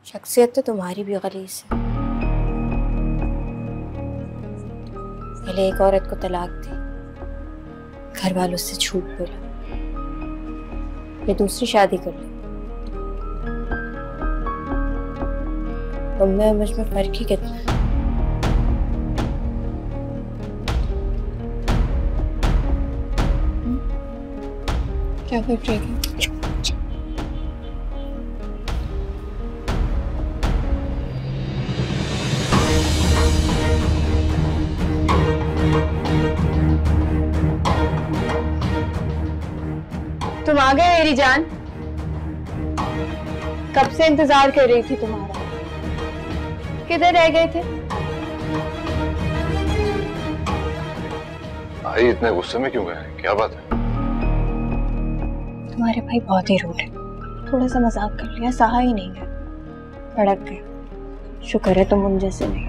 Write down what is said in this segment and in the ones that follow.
शख्सियत तो तुम्हारी भी गलीज़ है। पहले एक औरत को तलाक दी, घर वालों से झूठ बोला, फिर दूसरी शादी कर ली। तुम में और मुझ में फर्क ही कितना है? क्या फर्क रहेगा? तुम आ गए मेरी जान। कब से इंतजार कर रही थी तुम्हारा। किधर रह गए थे? भाई इतने गुस्से में क्यों गए? क्या बात है? तुम्हारे भाई बहुत ही रूड है। थोड़ा सा मजाक कर लिया, सहा ही नहीं गया, भड़क गए। शुक्र है तुम उन जैसे नहीं।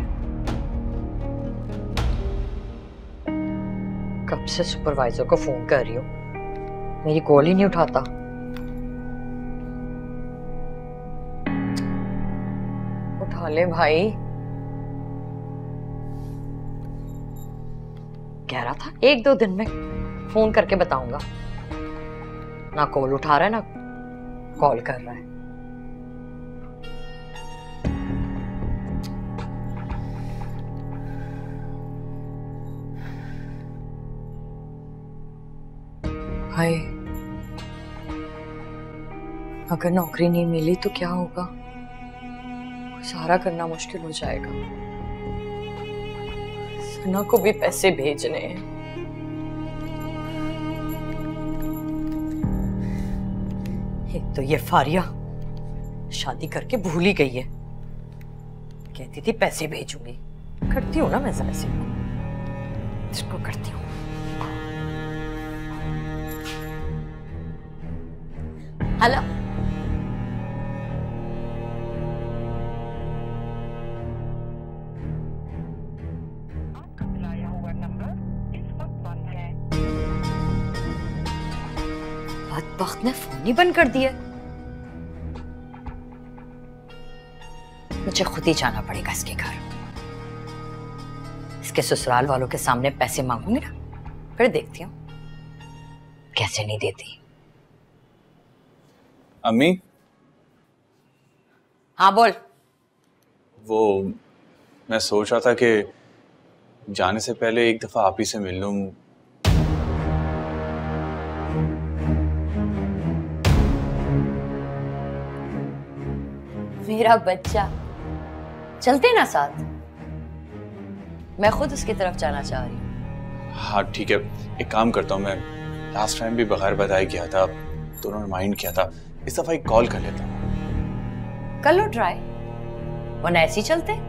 कब से सुपरवाइजर को फोन कर रही हूँ, मेरी कॉल ही नहीं उठाता। उठा ले भाई। कह रहा था 1-2 दिन में फोन करके बताऊंगा, ना कॉल उठा रहा है ना कॉल कर रहा है। भाई अगर नौकरी नहीं मिली तो क्या होगा? गुजारा करना मुश्किल हो जाएगा। सना को भी पैसे भेजने हैं। एक तो ये फारिया शादी करके भूल ही गई है, कहती थी पैसे भेजूंगी। करती हूँ ना मैं जरा से इसको करती हूँ। हेलो, बदबख्त ने फोन ही बंद कर दिया। मुझे खुद ही जाना पड़ेगा इसके घर। इसके ससुराल वालों के सामने पैसे मांगूंगी ना, फिर देखती हूँ कैसे नहीं देती। अम्मी। हाँ बोल। वो मैं सोच रहा था कि जाने से पहले एक दफा आप ही से मिल लूं। मेरा बच्चा, चलते ना साथ। मैं खुद उसकी तरफ जाना चाह रही हूँ। हाँ ठीक है, एक काम करता हूँ, मैं लास्ट टाइम भी बगैर बताए किया था, तो उन्होंने माइंड किया था, इस दफा एक कॉल कर लेता हूँ। कर लो ट्राई, वरना ऐसे ही चलते।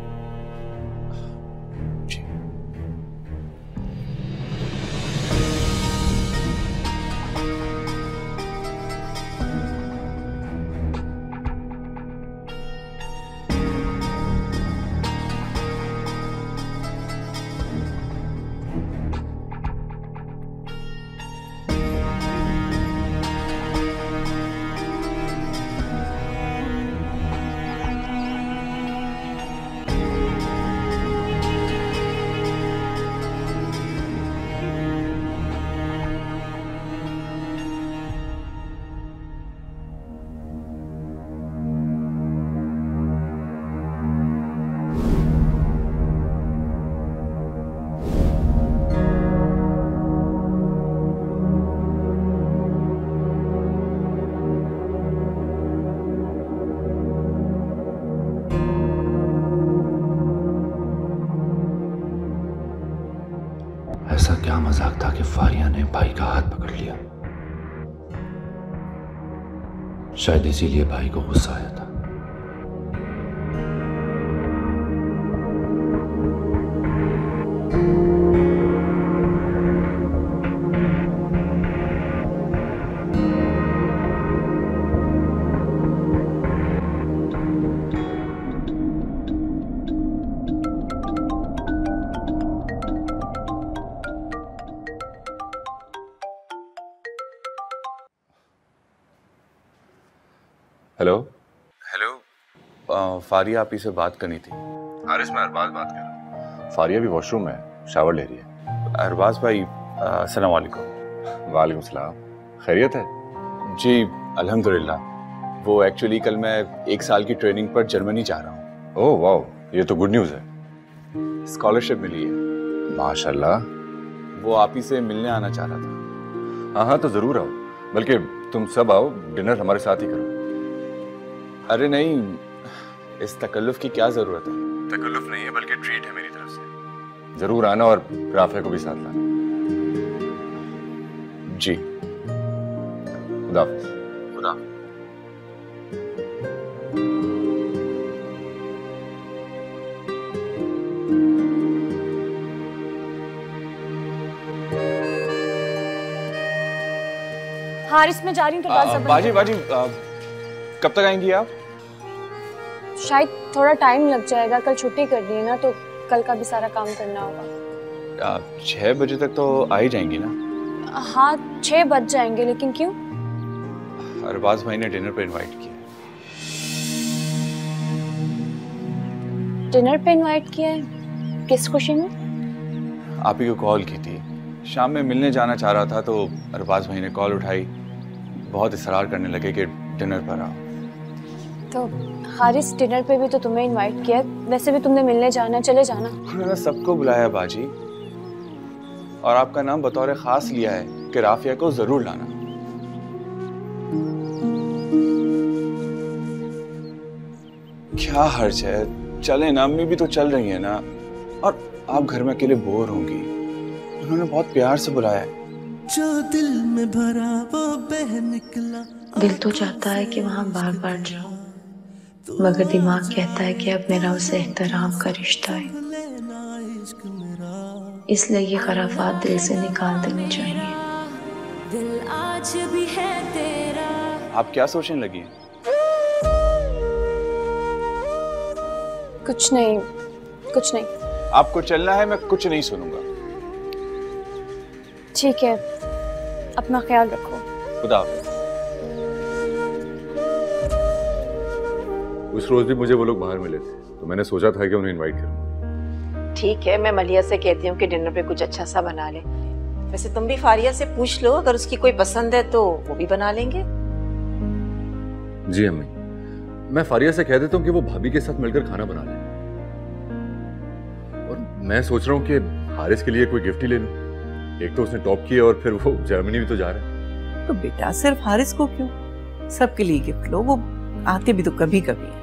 ऐसा क्या मजाक था कि फारिया ने भाई का हाथ पकड़ लिया। शायद इसीलिए भाई को गुस्सा आया था। हेलो। हेलो, फारिया आप ही से बात करनी थी। हारिस, मैं अरबाज बात कर रहा हूँ। फारिया भी वॉशरूम में शावर ले रही है। अरबाज भाई, अस्सलाम वालेकुम। वालेकुम सलाम। खैरियत है? जी अल्हम्दुलिल्लाह। वो एक्चुअली कल मैं 1 साल की ट्रेनिंग पर जर्मनी जा रहा हूँ। ओह वाह, ये तो गुड न्यूज़ है। स्कॉलरशिप मिली है। माशाल्लाह। वो आप ही से मिलने आना चाह रहा था। हाँ हाँ, तो जरूर आओ। बल्कि तुम सब आओ, डिनर हमारे साथ ही करो। अरे नहीं, इस तकल्लुफ की क्या जरूरत है? तकल्लुफ नहीं है, बल्कि ट्रीट है मेरी तरफ से। जरूर आना और राफिया को भी साथ लाना। जी। खुदा हाफिज़। खुदा। हारिस, मैं जा रही हूँ, तो बात ज़बरदस्त। बाजी बाजी, कब तक आएंगी आप? शायद थोड़ा टाइम लग जाएगा, कल छुट्टी कर दी है ना, तो कल का भी सारा काम करना होगा। 6 बजे तक तो आ ही जाएंगी ना? हाँ, 6 बज जाएंगे, लेकिन क्यों? अरबाज भाई ने डिनर पे इनवाइट किया। डिनर पे इनवाइट किया है? किस खुशी में? आप ही को कॉल की थी, शाम में मिलने जाना चाह रहा था, तो अरबाज भाई ने कॉल उठाई। बहुत इसरार करने लगे कि डिनर पर आओ। तो हारिस, डिनर पे भी तो तुम्हें इनवाइट किया है, वैसे भी तुमने मिलने जाना, चले जाना। उन्होंने सबको बुलाया बाजी, और आपका नाम बतौर खास लिया है कि राफिया को जरूर लाना। क्या हर्ज है, चले ना, अम्मी भी तो चल रही है ना, और आप घर में अकेले बोर होंगी। उन्होंने बहुत प्यार से बुलाया है। जो दिल में भरा वो बह निकला। दिल तो चाहता है कि वहाँ बार बार जाऊं, मगर दिमाग कहता है कि अब मेरा उसे एहतराम का रिश्ता है, इसलिए ये खराफात दिल से निकाल देने चाहिए। दिल आज भी है तेरा। आप क्या सोचने लगी हैं? कुछ नहीं, कुछ नहीं। आपको चलना है, मैं कुछ नहीं सुनूंगा। ठीक है, अपना ख्याल रखो। खुदा हाफिज़। उस रोज भी मुझे वो लोग बाहर मिले थे, तो मैंने सोचा था कि उन्हें इनवाइट करूं। ठीक है, मैं मलिया से कहती हूँ कि डिनर पे कुछ अच्छा सा बना ले। वैसे तुम भी फारिया से पूछ लो, अगर उसकी कोई पसंद है तो वो भी बना लेंगे। जी अम्मी, मैं फारिया से कह देता हूँ कि वो भाभी के साथ मिलकर खाना बना ले। और मैं सोच रहा हूँ कि हारिस के लिए कोई गिफ्ट ही ले लूं। एक तो उसने टॉप किया और फिर वो जर्मनी भी तो जा रहा है। तो बेटा सिर्फ हारिस को क्यों, सबके लिए गिफ्ट लो, वो आते भी तो कभी कभी है।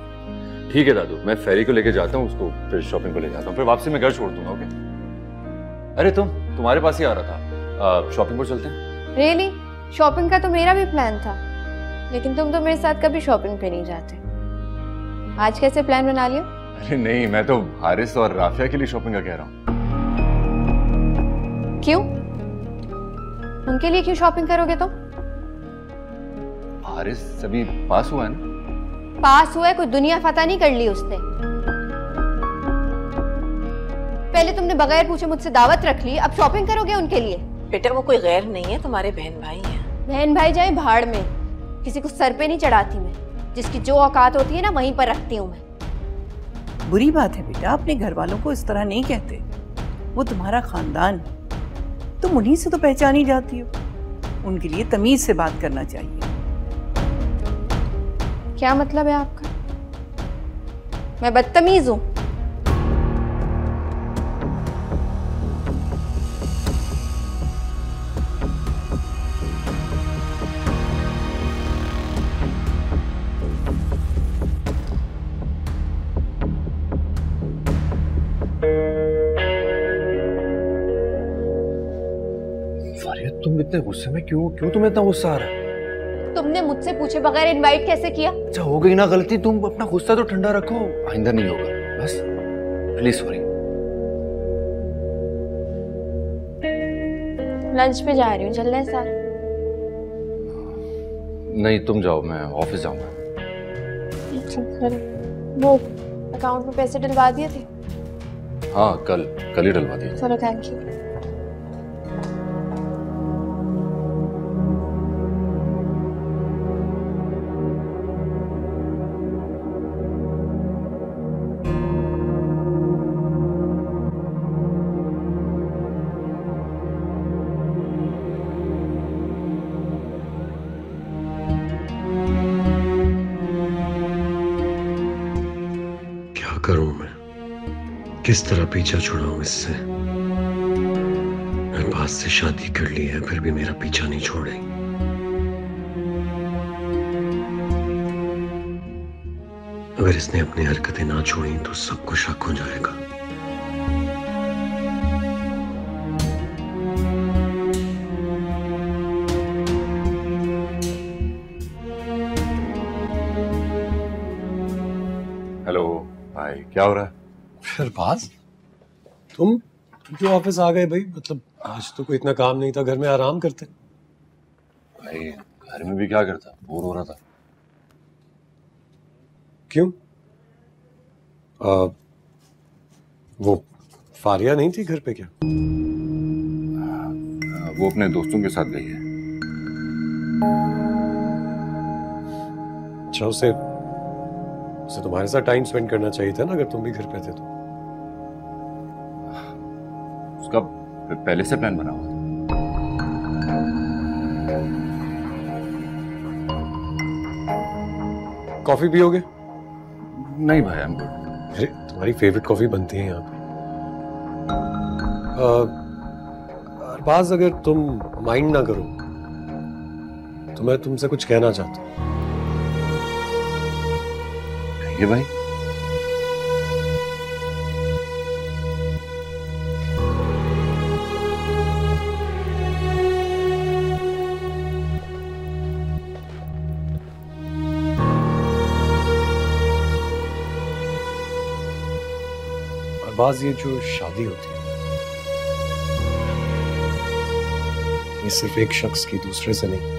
ठीक है दादू, मैं फेरी को लेके जाता हूँ, उसको फिर शॉपिंग को ले जाता हूँ, फिर वापसी में घर छोड़ दूंगा। ओके? अरे तुम्हारे पास ही आ रहा था, शॉपिंग पर चलते हैं। रियली? शॉपिंग का तो मेरा भी प्लान था, लेकिन तुम तो मेरे साथ कभी शॉपिंग पे नहीं जाते। आज कैसे प्लान बना लिया? अरे नहीं, मैं तो हारिस और राफिया के लिए शॉपिंग का कह रहा हूँ। क्यों? उनके लिए क्यों शॉपिंग करोगे तुम? हारिस अभी पास हुआ है ना? पास हुआ है, कोई दुनिया फतह नहीं कर ली उसने। पहले तुमने बगैर पूछे मुझसे दावत रख ली, अब शॉपिंग करोगे उनके लिए? बेटा वो कोई गैर नहीं है, तुम्हारे बहन भाई हैं। बहन भाई जाए भाड़ में, किसी को सर पे नहीं चढ़ाती मैं। जिसकी जो औकात होती है ना, वहीं पर रखती हूँ मैं। बुरी बात है बेटा, अपने घर वालों को इस तरह नहीं कहते, वो तुम्हारा खानदान, तुम उन्हीं से तो पहचानी जाती हो। उनके लिए तमीज से बात करना चाहिए। क्या मतलब है आपका? मैं बदतमीज हूँ? फारिया, तुम इतने गुस्से में क्यों तुम्हें इतना गुस्सा आ रहा है? तुमने मुझसे पूछे बगैर इनवाइट कैसे किया? अच्छा, हो गई ना गलती, तुम अपना गुस्सा तो ठंडा रखो, आइंदा नहीं होगा, बस प्लीज सॉरी। लंच पे जा रही हूँ, चलना है साथ? नहीं, तुम जाओ, मैं ऑफिस जाऊंगा। वो अकाउंट में पैसे डलवा दिए थे? हाँ, कल ही डलवा दिए। चलो, थैंक यू। करूं मैं? किस तरह पीछा छुड़ाऊं इससे? अरबाज से शादी कर ली है, फिर भी मेरा पीछा नहीं छोड़ रही। अगर इसने अपनी हरकतें ना छोड़ी तो सबको शक हो जाएगा। हेलो भाई, क्या हो रहा है? अरबाज, तुम क्यों ऑफिस आ गए भाई? मतलब आज तो कोई इतना काम नहीं था, घर में आराम करते। भाई घर में भी क्या करता, बोर हो रहा था। क्यों? वो फारिया नहीं थी घर पे क्या? वो अपने दोस्तों के साथ गई है। अच्छा, उसे तुम्हारे साथ टाइम स्पेंड करना चाहिए था ना, अगर तुम भी घर पे थे तो। उसका पहले से प्लान बना हुआ था। कॉफी पियोगे? नहीं भाई, आई एम गुड। अरे तुम्हारी फेवरेट कॉफी बनती है यहाँ पे। अरबाज, अगर तुम माइंड ना करो तो मैं तुमसे कुछ कहना चाहता हूँ। कहिए भाई। अरबाज, ये जो शादी होती है ये सिर्फ एक शख्स की दूसरे से नहीं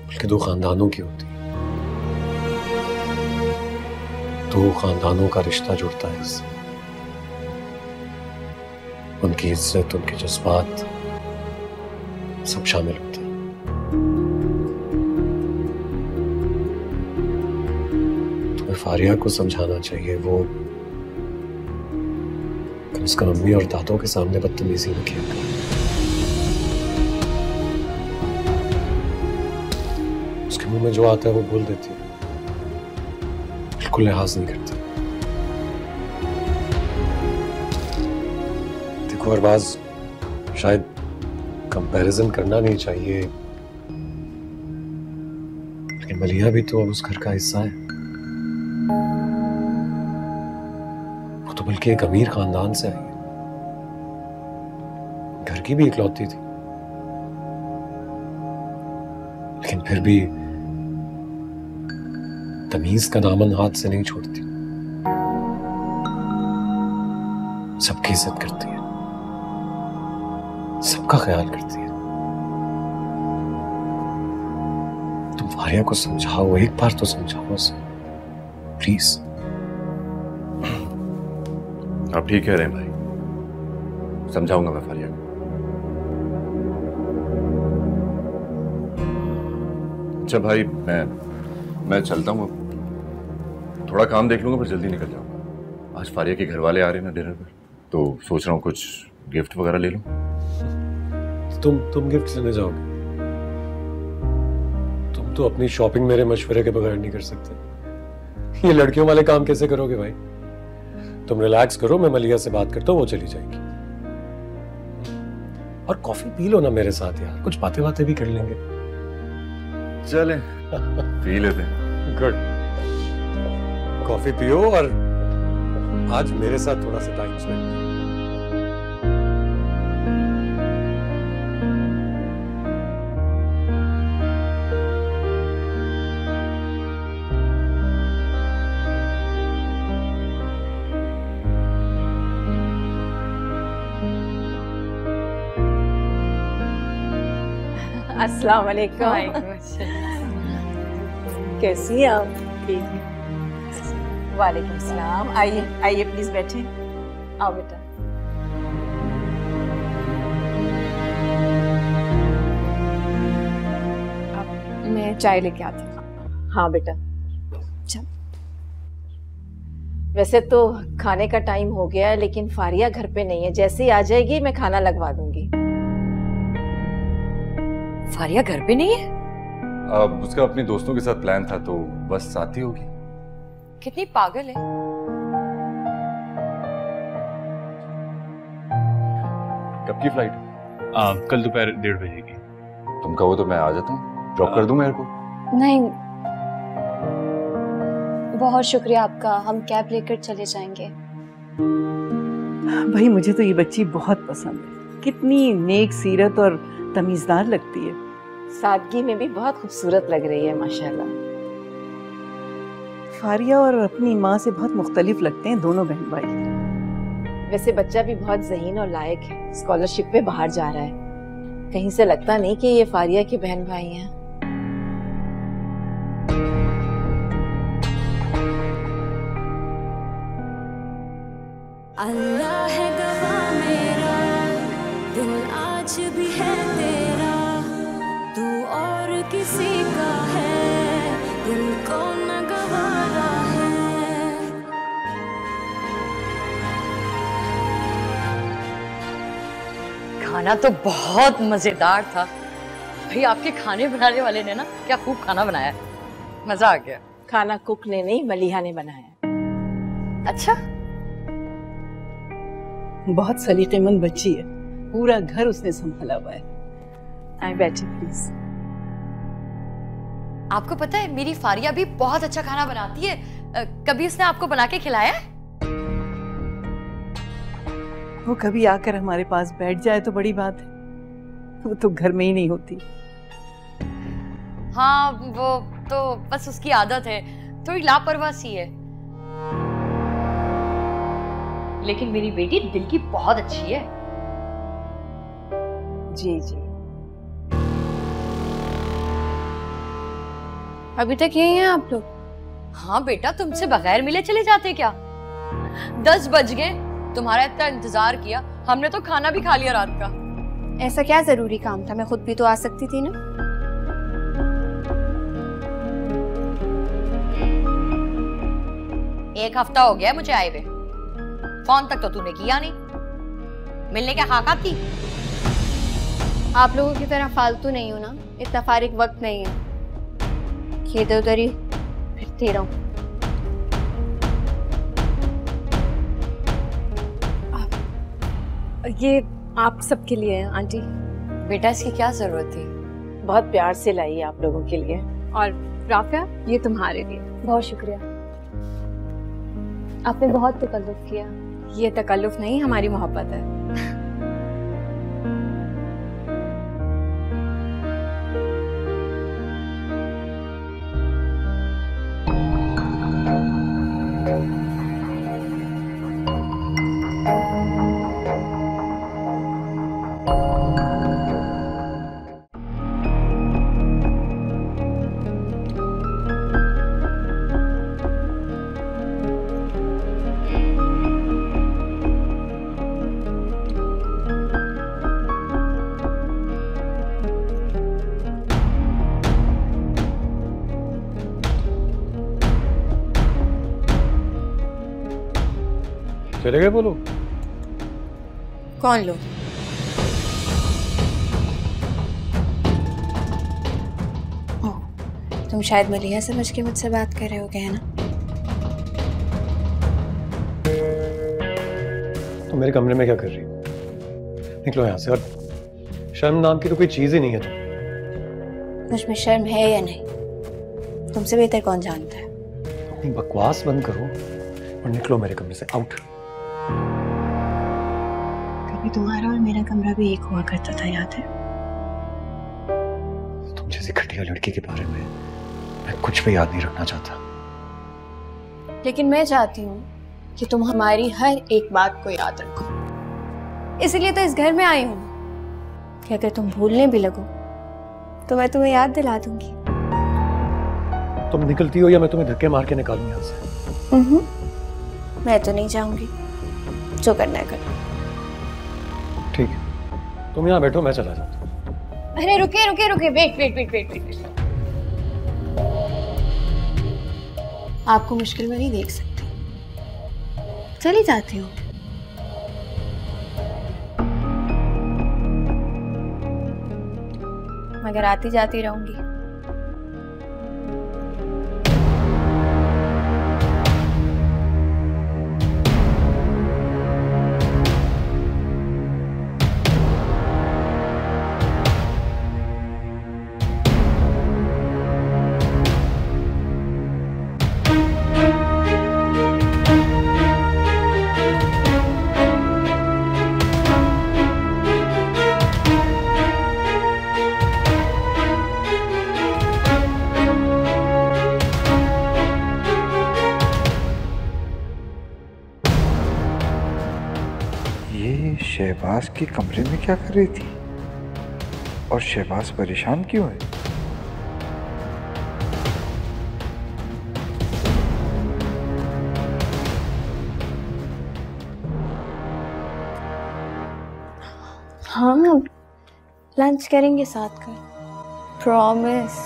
बल्कि दो खानदानों की होती है। दो खानदानों का रिश्ता जुड़ता है इससे। उनकी इज्जत, उनके जज्बात सब शामिल होते हैं। तुम्हें फारिया को समझाना चाहिए, वो कम से कम अम्मी और दादों के सामने बदतमीजी न किया करे। उसके मुंह में जो आता है वो बोल देती है, बिल्कुल लिहाज नहीं करती। देखो अरबाज, शायद कंपैरिजन करना नहीं चाहिए, लेकिन मलिया भी तो अब उस घर का हिस्सा है। वो तो बल्कि एक अमीर खानदान से आई है, घर की भी इकलौती थी, लेकिन फिर भी तमीज का दामन हाथ से नहीं छोड़ती। सबकी इज्जत करती है, सबका ख्याल करती है। तुम फारिया को समझाओ, एक बार तो समझाओ उसे, प्लीज। आप ठीक कह रहे हैं भाई, समझाऊंगा मैं फारिया को। अच्छा भाई, मैं चलता हूँ, थोड़ा काम देख लूंगा, फिर जल्दी निकल जाऊंगा। आज फारिया के घर वाले आ रहे हैं ना डिनर पर, तो सोच रहा हूँ कुछ गिफ्ट वगैरह ले लूं। तुम गिफ्ट लेने जाओगे? तुम तो अपनी शॉपिंग मेरे मशवरे के बगैर नहीं कर सकते। ये लड़कियों वाले काम कैसे करोगे भाई? तुम रिलैक्स करो, मैं मलिया से बात करता हूँ, वो चली जाएगी। और कॉफी पी लो ना मेरे साथ यार, कुछ बातें बातें भी कर लेंगे। चलें, पी लेते हैं। गुड, कॉफी पियो और आज मेरे साथ थोड़ा सा टाइम स्पेंड करो। अस्सलाम वालेकुम। कैसी हैं आप? वालेकुम सलाम। आइए आइए, प्लीज बैठे। आओ बेटा। मैं चाय लेके आती हूँ। हाँ बेटा, चल। वैसे तो खाने का टाइम हो गया है, लेकिन फारिया घर पे नहीं है। जैसे ही आ जाएगी मैं खाना लगवा दूंगी। फारिया घर पे नहीं है? अब उसका अपने दोस्तों के साथ प्लान था, तो बस साथ ही होगी। कितनी पागल है। कब की फ्लाइट? कल दोपहर 1:30 बजे की। तुम कहो तो मैं आ जाता हूँ, ड्रॉप कर दूं मैं एयरपोर्ट? नहीं, बहुत शुक्रिया आपका, हम कैब लेकर चले जाएंगे। भाई मुझे तो ये बच्ची बहुत पसंद है, कितनी नेक सीरत और तमीजदार लगती है। सादगी में भी बहुत खूबसूरत लग रही है माशाल्लाह। फारिया और अपनी माँ से बहुत मुख्तलिफ लगते हैं दोनों बहन भाई। वैसे बच्चा भी बहुत ज़हीन और लायक है, स्कॉलरशिप पे बाहर जा रहा है। कहीं से लगता नहीं कि ये फारिया के बहन भाई हैं। अल्लाह है गवाह मेरा, दिल आज भी है तेरा, तू और किसी का है, दिल को न गवारा है। खाना तो बहुत मजेदार था भाई। आपके खाने बनाने वाले ने ना क्या खूब खाना बनाया, मजा आ गया। खाना कुक ने नहीं, मलिहा ने बनाया। अच्छा, बहुत सलीकेमंद बच्ची है, पूरा घर उसने संभाला हुआ है। आए बैठे प्लीज। आपको पता है मेरी फारिया भी बहुत अच्छा खाना बनाती है। कभी उसने आपको बना के खिलाया है? वो कभी आकर हमारे पास बैठ जाए तो बड़ी बात है, वो तो घर में ही नहीं होती। हाँ, वो तो बस उसकी आदत है, थोड़ी लापरवाह सी है। लेकिन मेरी बेटी दिल की बहुत अच्छी है। जी जी। अभी तक यही हैं आप लोग? हाँ बेटा, तुमसे बगैर मिले चले जाते क्या? 10 बज गए, तुम्हारा इतना इंतजार किया, हमने तो खाना भी खा लिया रात का। ऐसा क्या जरूरी काम था, मैं खुद भी तो आ सकती थी ना। एक हफ्ता हो गया मुझे आए हुए, फोन तक तो तूने किया नहीं। मिलने क्या खाका थी? आप लोगों की तरह फालतू नहीं हो ना, इतना फारिग वक्त नहीं है, इधर उधर ही फिरती रहूं। ये आप सबके लिए है आंटी। बेटा इसकी क्या जरूरत थी? बहुत प्यार से लाई आप लोगों के लिए। और राफिया, ये तुम्हारे लिए। बहुत शुक्रिया, आपने बहुत तकल्लुफ किया। ये तकल्लुफ नहीं, हमारी मोहब्बत है। चले गए वो लोग? कौन लोग? तुम शायद मलिहा समझ के मुझसे बात कर रहे हो, है ना? तुम मेरे कमरे में क्या कर रही हो? निकलो यहाँ से। और शर्म नाम की तो कोई चीज ही नहीं है। तुम मुझ में शर्म है या नहीं, तुमसे बेहतर कौन जानता है। अपनी बकवास बंद करो और निकलो मेरे कमरे से, आउट। कभी तुम्हारा और मेरा कमरा भी एक हुआ करता था, याद है? तुम जैसी घटिया लड़की के बारे में मैं कुछ भी याद नहीं रखना चाहता। लेकिन मैं चाहती हूँ कि तुम हमारी हर एक बात को याद रखो, इसलिए तो इस घर में आई हूँ कि अगर तुम भूलने भी लगो तो मैं तुम्हें याद दिला दूंगी। तुम निकलती हो या मैं तुम्हें धक्के मार के निकालूं यहाँ से? मैं तो नहीं चाहूंगी, जो करना है करो। ठीक है, तुम यहाँ बैठो, मैं चला जाता हूँ। अरे रुके रुके रुके, wait wait wait wait wait. आपको मुश्किल में नहीं देख सकती, चली जाती हूँ। मगर आती जाती रहूंगी। शहबाज के कमरे में क्या कर रही थी और शहबाज परेशान क्यों है? हाँ, लंच करेंगे साथ का, प्रॉमिस।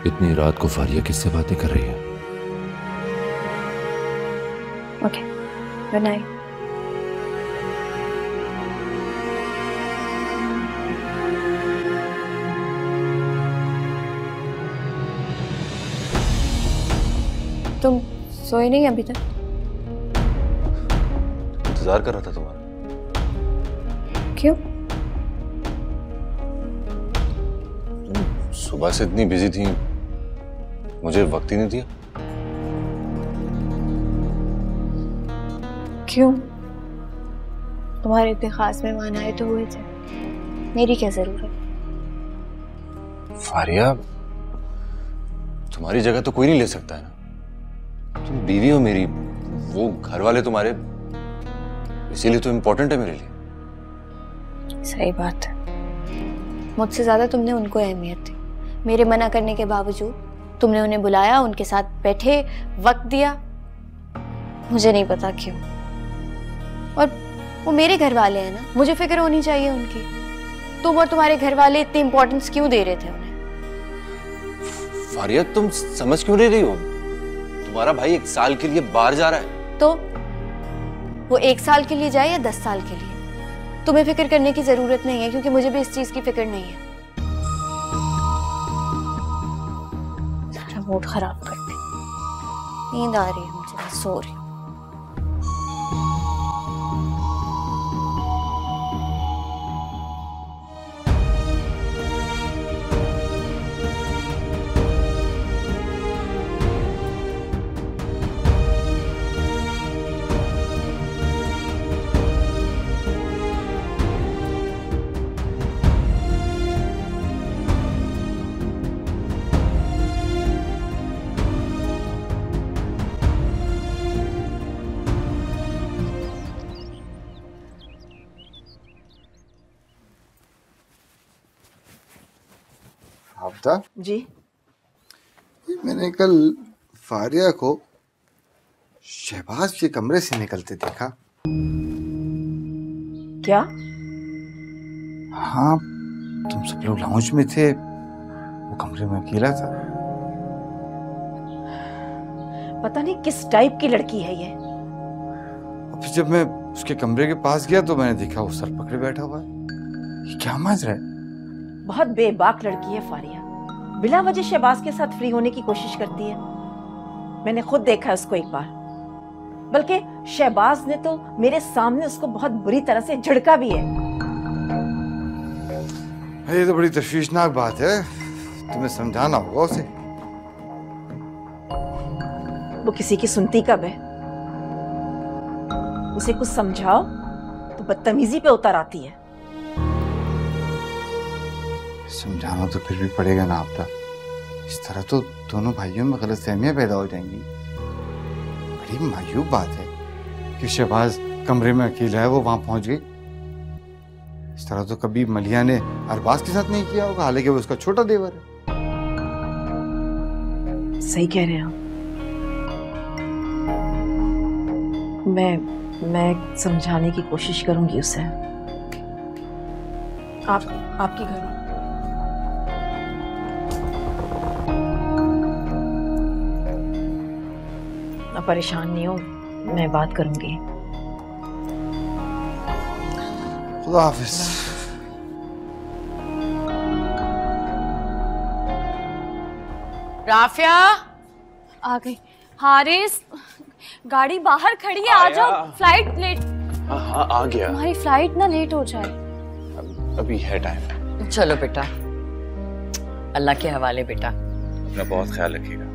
इतनी रात को फारिया किससे बातें कर रही है? Okay, good night. तुम सोए नहीं अभी तक? इंतजार कर रहा था तुम्हारा। क्यों? सुबह से इतनी बिजी थी, मुझे वक्त ही नहीं दिया। क्यों? तुम्हारे इतने खास मेहमान आए तो हुए थे, मेरी क्या जरूरत? फारिया, तुम्हारी जगह तो कोई नहीं ले सकता है ना। तुम बीवी हो मेरी, वो घर वाले तुम्हारे, इसीलिए तो इम्पोर्टेंट है मेरे लिए। सही बात है, मुझसे ज्यादा तुमने उनको अहमियत दी। मेरे मना करने के बावजूद तुमने उन्हें बुलाया, उनके साथ बैठे, वक्त दिया। मुझे नहीं पता क्यों। और वो मेरे घर वाले हैं ना, मुझे फिक्र होनी चाहिए उनकी। तुम और तुम्हारे घर वाले इतनी इंपॉर्टेंस क्यों दे रहे थे उन्हें? फारिया, तुम समझ क्यों नहीं रही हो? तुम्हारा भाई 1 साल के लिए बाहर जा रहा है। तो वो 1 साल के लिए जाए या 10 साल के लिए, तुम्हें फिक्र करने की जरूरत नहीं है, क्योंकि मुझे भी इस चीज की फिक्र नहीं है। सारा मूड खराब कर दी। नींद आ रही है मुझे, मैं सो रही हूँ। आफ्ता जी, मैंने कल फारिया को शहबाज के कमरे से निकलते देखा। क्या? हाँ, तुम सब लोग लाउंज में थे, वो कमरे में अकेला था। पता नहीं किस टाइप की लड़की है ये। और फिर जब मैं उसके कमरे के पास गया तो मैंने देखा वो सर पकड़े बैठा हुआ है। ये क्या मज रहा है? बहुत बेबाक लड़की है फारिया, बिला वजह शहबाज के साथ फ्री होने की कोशिश करती है। मैंने खुद देखा है उसको एक बार, बल्कि शहबाज ने तो मेरे सामने उसको बहुत बुरी तरह से झड़का भी है। ये तो बड़ी तशवीशनाक बात है, तुम्हें समझाना होगा उसे। वो किसी की सुनती कब है? उसे कुछ समझाओ तो बदतमीजी पे उतर आती है। समझाना तो फिर भी पड़ेगा ना आपका। इस तरह तो दोनों भाइयों में गलतफहमियां पैदा हो जाएंगी। बड़ी मायूब बात है कि शहबाज कमरे में अकेला है, वो वहां पहुंच गई। इस तरह तो कभी मलिया ने अरबाज के साथ नहीं किया होगा, हालांकि वो उसका छोटा देवर है। सही कह रहे हैं आप। मैं समझाने की कोशिश करूंगी उसे। आपकी घर में परेशान नहीं हो, मैं बात करूंगी। खुदा हाफिज। राफिया आ गई। हारिस, गाड़ी बाहर खड़ी है, आ जाओ, फ्लाइट लेट। हाँ आ गया। हमारी फ्लाइट ना लेट हो जाए। अभी है टाइम। चलो बेटा, अल्लाह के हवाले बेटा। अपना बहुत ख्याल रखिएगा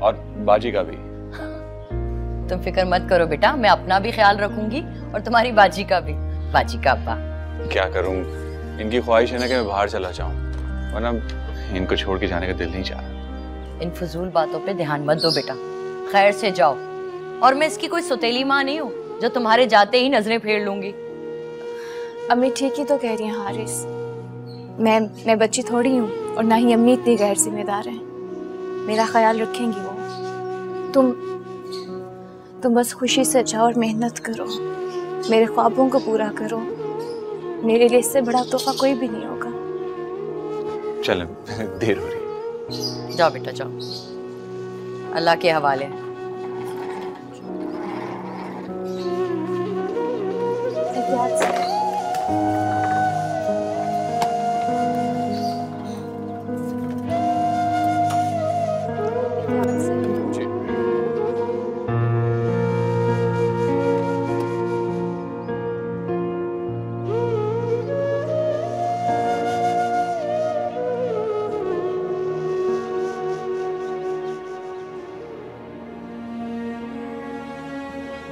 और बाजी का भी। तुम फिक्र मत करो बेटा, मैं अपना भी ख्याल रखूंगी और तुम्हारी बाजी का भी। बाजी का अब्बा। क्या करूं, इनकी ख्वाहिश है ना कि मैं बाहर चला जाऊं, वरना इनको छोड़ के जाने का दिल नहीं चाह। इन फजूल बातों पे ध्यान मत दो बेटा, खैर से जाओ। और मैं इसकी कोई सौतेली माँ नहीं हूँ, जो तुम्हारे जाते ही नजरें फेर लूंगी। अम्मी ठीक ही तो कह रही हैं हारिस। मैं बच्ची थोड़ी हूँ और ना ही अम्मी इतनी गैर जिम्मेदार हैं। मेरा ख्याल रखेंगी वो। तुम बस खुशी से जाओ और मेहनत करो, मेरे ख्वाबों को पूरा करो। मेरे लिए इससे बड़ा तोहफा कोई भी नहीं होगा। चल देर हो रही। जाओ बेटा जाओ, अल्लाह के हवाले।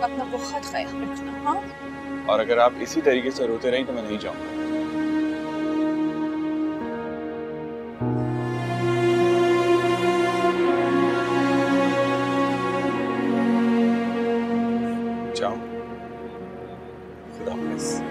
अपना बहुत ख्याल रखना। हाँ, और अगर आप इसी तरीके से रोते रहें तो मैं नहीं जाऊंगा। जाओ, खुदा हाफिज़।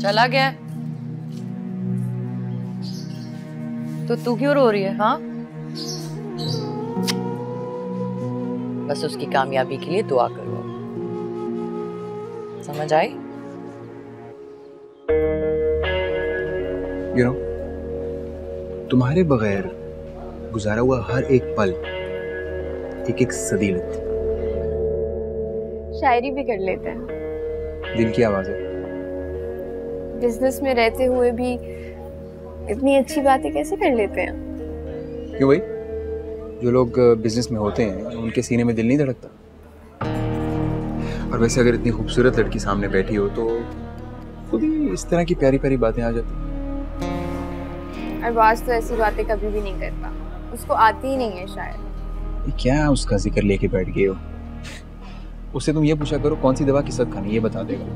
चला गया तो तू क्यों रो रही है? हाँ, बस उसकी कामयाबी के लिए दुआ करो। समझ आई? You know, तुम्हारे बगैर गुजारा हुआ हर एक पल एक एक सदी लगती। शायरी भी कर लेते हैं। दिल की आवाज है। बिजनेस में रहते हुए भी इतनी अच्छी बातें कैसे कर लेते हैं? क्यों भाई, जो लोग बिजनेस में होते हैं उनके सीने में दिल नहीं धड़कता? और वैसे अगर इतनी खूबसूरत लड़की सामने बैठी हो तो खुद ही इस तरह की प्यारी प्यारी बातें आ जाती। अरबाज तो ऐसी बातें कभी भी नहीं करता, उसको आती ही नहीं है शायद। ये क्या उसका जिक्र लेके बैठ गए हो? उससे तुम ये पूछा करो कौन सी दवा किस वक्त खानी, ये बता देगा।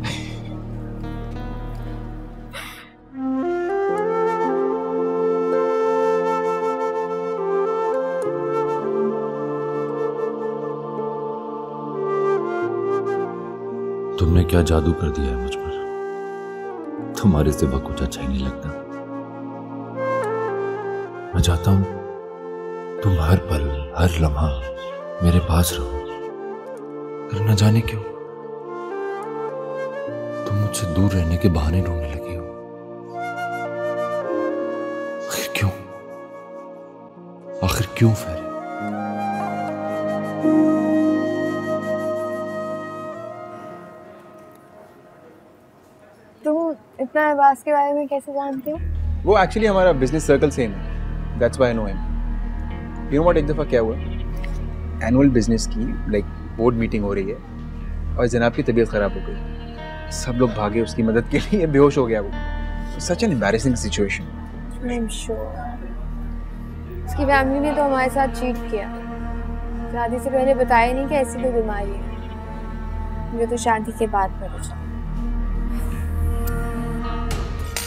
तुमने क्या जादू कर दिया है मुझ पर। तुम्हारे सिवा कुछ अच्छा ही नहीं लगता। मैं चाहता हूं तुम हर पल हर लम्हा मेरे पास रहो, पर न जाने क्यों तुम मुझसे दूर रहने के बहाने ढूंढने लगी हो। आखिर क्यों? आखिर क्यों फेरी? इतना अरबाज के बारे में कैसे जानते हो? वो एक्चुअली हमारा बिजनेस सर्कल सेम है, that's why I know him. You know what, एक दफा क्या हुआ, एनुअल बिजनेस की बोर्ड मीटिंग हो रही है और जनाब की तबीयत खराब हो गई। सब लोग भागे उसकी मदद के लिए, बेहोश हो गया वो। Such an embarrassing situation. I am sure उसकी फैमिली ने तो हमारे साथ चीट किया। शादी से पहले बताया नहीं कि ऐसी कोई बीमारी है, मुझे तो शादी के बाद पता चला।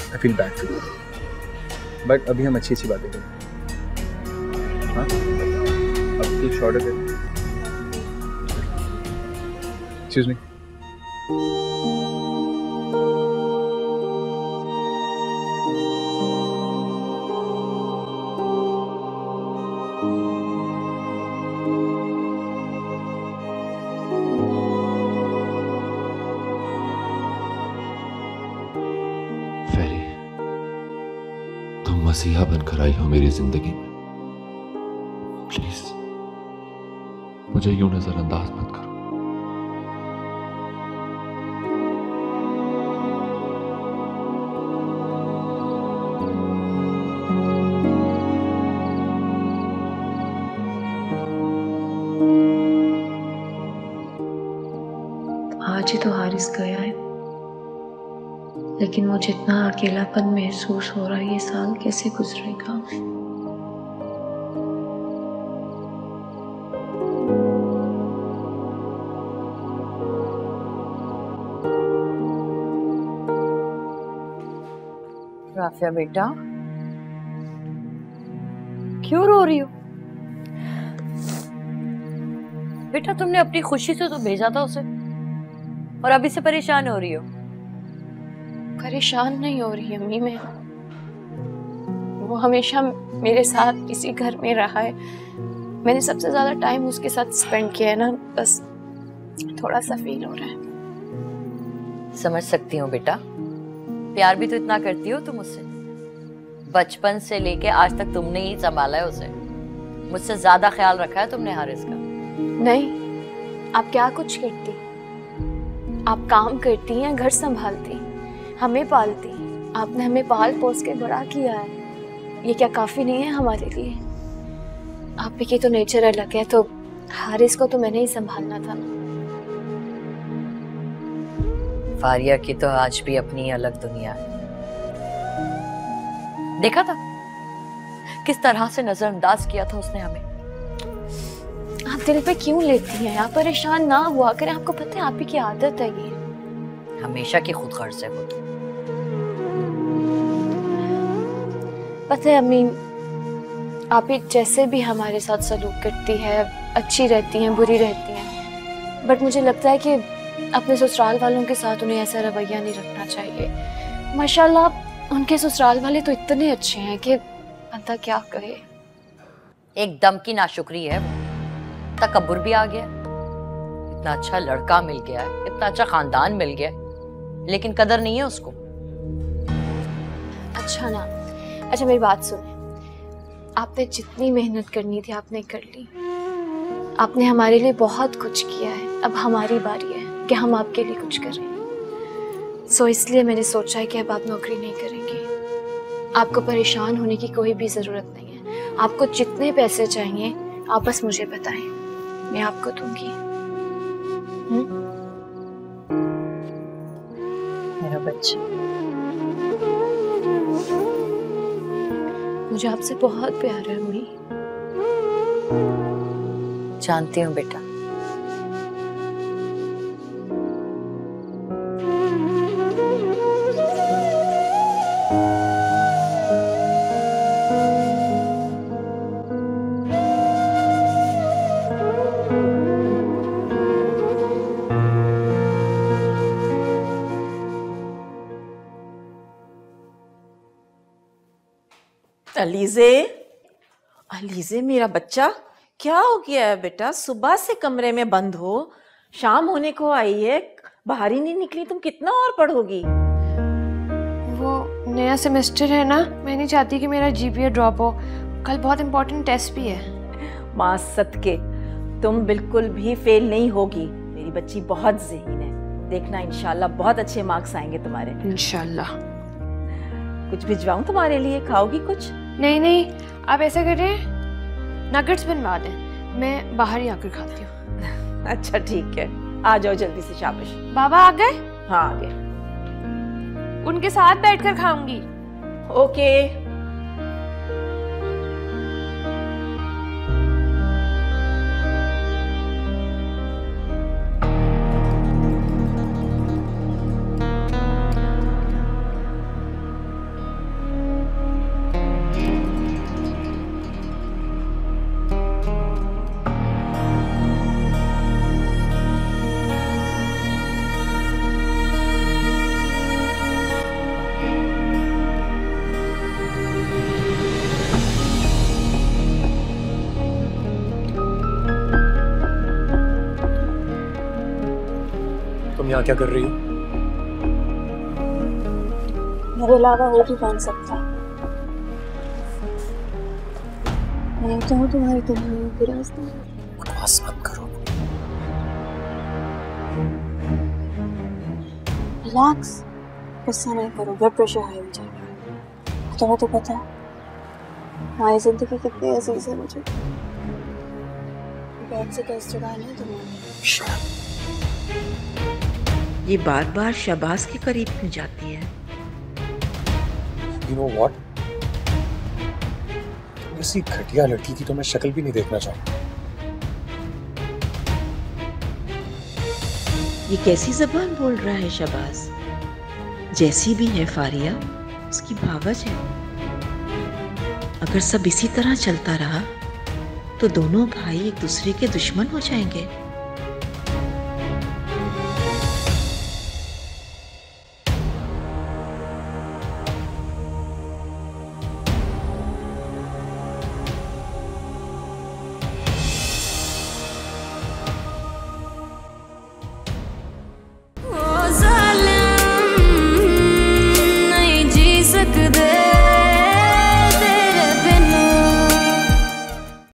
I feel bad for you. But अभी हम अच्छी अच्छी बातें करें। हाँ? अब कुछ ऑर्डर करें। Excuse me. मसीहा बनकर आई हो मेरी जिंदगी में। प्लीज मुझे यूं नजरअंदाज मत करो। आज ही तो हारिस गया है, लेकिन मुझे इतना अकेलापन महसूस हो रहा है। ये साल कैसे गुजरेगा? राफिया बेटा, क्यों रो रही हो? बेटा तुमने अपनी खुशी से तो भेजा था उसे, और अभी से परेशान हो रही हो। परेशान नहीं हो रही अम्मी मैं, वो हमेशा मेरे साथ इसी घर में रहा है, मैंने सबसे ज्यादा टाइम उसके साथ स्पेंड किया है ना, बस थोड़ा सा फील हो रहा है। समझ सकती हूँ बेटा, प्यार भी तो इतना करती हो तुम उससे। बचपन से लेके आज तक तुमने ही संभाला है उसे, मुझसे ज्यादा ख्याल रखा है तुमने हारिस का। नहीं, आप क्या कुछ करती, आप काम करती हैं, घर संभालती, हमें पालती, आपने हमें पाल पोस के बड़ा किया है, ये क्या काफी नहीं है हमारे लिए? आप की तो नेचर अलग है, तो हारिस को तो मैंने ही संभालना था ना। फारिया की तो आज भी अपनी अलग दुनिया है। देखा था किस तरह से नजरअंदाज किया था उसने हमें। आप दिल पे क्यों लेती हैं? आप परेशान ना हुआ करें, आपको पता है आप ही की आदत है ये। हमेशा की खुद गर्ज है वो तो। पता है अम्मी, आप ही जैसे भी हमारे साथ सलूक करती है, अच्छी रहती हैं, बुरी रहती हैं, बट मुझे लगता है कि अपने ससुराल वालों के साथ उन्हें ऐसा रवैया नहीं रखना चाहिए। माशाल्लाह उनके ससुराल वाले तो इतने अच्छे हैं कि बंदा क्या कहे। एकदम की नाशुक्री है वो, तकब्बुर भी आ गया। इतना अच्छा लड़का मिल गया है, इतना अच्छा खानदान मिल गया, लेकिन कदर नहीं है उसको। अच्छा ना, अच्छा मेरी बात सुने, आपने जितनी मेहनत करनी थी आपने कर ली, आपने हमारे लिए बहुत कुछ किया है, अब हमारी बारी है कि हम आपके लिए कुछ करें। सो इसलिए मैंने सोचा है कि अब आप नौकरी नहीं करेंगे, आपको परेशान होने की कोई भी ज़रूरत नहीं है। आपको जितने पैसे चाहिए आप बस मुझे बताएं, मैं आपको दूंगी। मेरा बच्चा, मुझे आपसे बहुत प्यार है अम्मी। जानती हूँ बेटा। अलीज़े, अलीज़े मेरा बच्चा, क्या हो गया है बेटा? सुबह से कमरे में बंद हो, शाम होने को आई है, बाहर ही नहीं निकली, तुम कितना और पढ़ोगी? वो नया सेमेस्टर है ना, मैं नहीं चाहती कि मेरा जीपीए ड्रॉप हो, कल बहुत इंपॉर्टेंट टेस्ट भी है। माँ सदके, तुम बिल्कुल भी फेल नहीं होगी, मेरी बच्ची बहुत ज़हीन है, देखना इंशाल्लाह बहुत अच्छे मार्क्स आएंगे तुम्हारे। इंशाल्लाह। कुछ भिजवाऊं तुम्हारे लिए, खाओगी कुछ? नहीं नहीं, आप ऐसा करें, नगेट्स बनवा दें, मैं बाहर ही आकर खाती हूँ। अच्छा ठीक है, आ जाओ जल्दी से। शाबाश। बाबा आ गए? हाँ आ गए। उनके साथ बैठकर खाऊंगी। ओके। तुम यहाँ क्या कर रही हो? मेरे अलावा वो भी बन सकता है। मैं तो हूँ तुम्हारी दुनिया की राजधानी। बकवास मत करो। रिलैक्स, गुस्सा नहीं करो, ब्लड प्रेशर हाई हो जाएगा। तुम्हें तो पता है हमारी जिंदगी कितनी अजीज है मुझे। बैठ से कैसे चुका है तुम्हें। ये बार बार शहबाज के करीब क्यों जाती है? You know what? ऐसी घटिया लड़की की तो मैं शक्ल भी नहीं देखना चाहता। ये कैसी जबान बोल रहा है शहबाज? जैसी भी है फारिया, उसकी भावज है। अगर सब इसी तरह चलता रहा तो दोनों भाई एक दूसरे के दुश्मन हो जाएंगे।